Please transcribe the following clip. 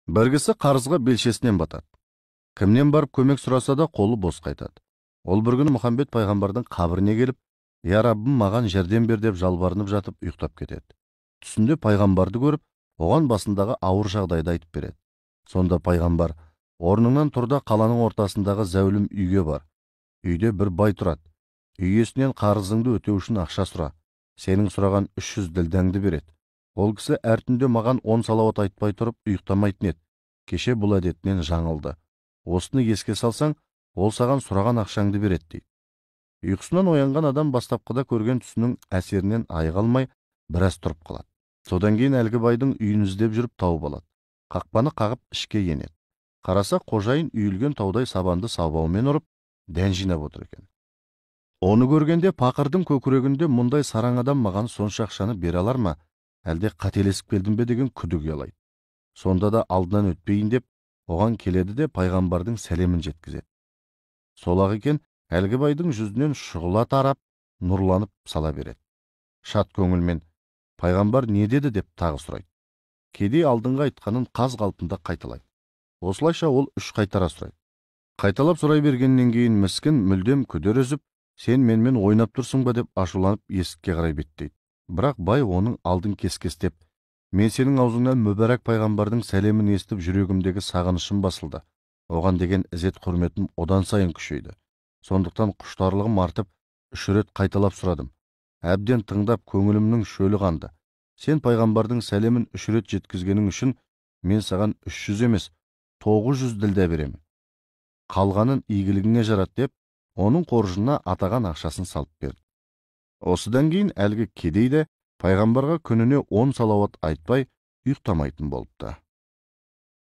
Біргісі қарызға белшесінен батады. Кімнен барып көмек сұраса да қолы бос қайтады. Ол бір күні Мұхаммед пайғамбардың қабіріне келіп, «Я Раббым, маған жәрдем бер» деп жалбарынып жатып ұйықтап кетеді. Түсінде пайғамбарды көріп, оған басындағы ауыр жағдайды айтып береді. Сонда пайғамбар: «Орныңнан тұр да қаланың ортасындағы зәулім үйге бар. Үйде бір бай тұрады. Үй иесінен қарызыңды өтеу үшін ақша сұра. Сенің сұраған 300 ділдәңді береді. Ол кісі әр түнде маған 10 салауат айтпай тұрып ұйықтамайтын еді. Кеше бұл әдетінен жаңылды. Осыны еске салсаң, ол саған сұраған ақшаңды береді» дейді. Ұйқысынан оянған адам бастапқыда көрген түсінің әсерінен айыға алмай біраз тұрып қалады. Содан кейін әлгі байдың үйін іздеп жүріп тауып алады. Қақпаны қағып ішке енеді. Қараса, қожайын үйілген таудай сабанды сабаумен ұрып, дән жинап отыр екен. Оны көргенде пақырдың көкірегінде мұндай сараң адам маған сонша ақшаны бере алар ма, әлде қателесіп келдім бе деген күдік ұялайды. Сонда да алдынан өтпейін деп, оған келеді де пайғамбардың сәлемін жеткізеді. Сол-ақ екен, әлгі байдың жүзінен шұғыла тарап, нұрланып сала береді. Шат көңілмен: «Пайғамбар не деді?» деп тағы сұрайды. Кедей алдыңғы айтқанын қаз қалпында қайталайды. Осылайша ол 3 қайтара сұрайды. Қайталап сұрай бергеннен кейін міскін мүлдем күдер үзіп: «Сен менімен ойнап тұрсың ба?» деп ашуланып есікке қарай беттейді. Бірақ бай оның алдын кес-кестеп: «Мен сенің аузыңнан мүбәрак пайғамбардың сәлемін естіп жүрегімдегі сағынышым басылды. Оған деген ізет құрметім одан сайын күшейді. Сондықтан құштарлығым артып 3 рет қайталап сұрадым. Әбден тыңдап көңілімнің шөлі қанды. Сен пайғамбардың сәлемін 3 рет жеткізгенің үшін мен саған 300 емес 900 ділдә беремін. Қалғанын игілігіңе жарат» деп, оның қоржынына атаған ақшасын салып берді. Осыдан кейін әлгі кедей де пайғамбарға күніне 10 салауат айтпай ұйықтамайтын болыпты.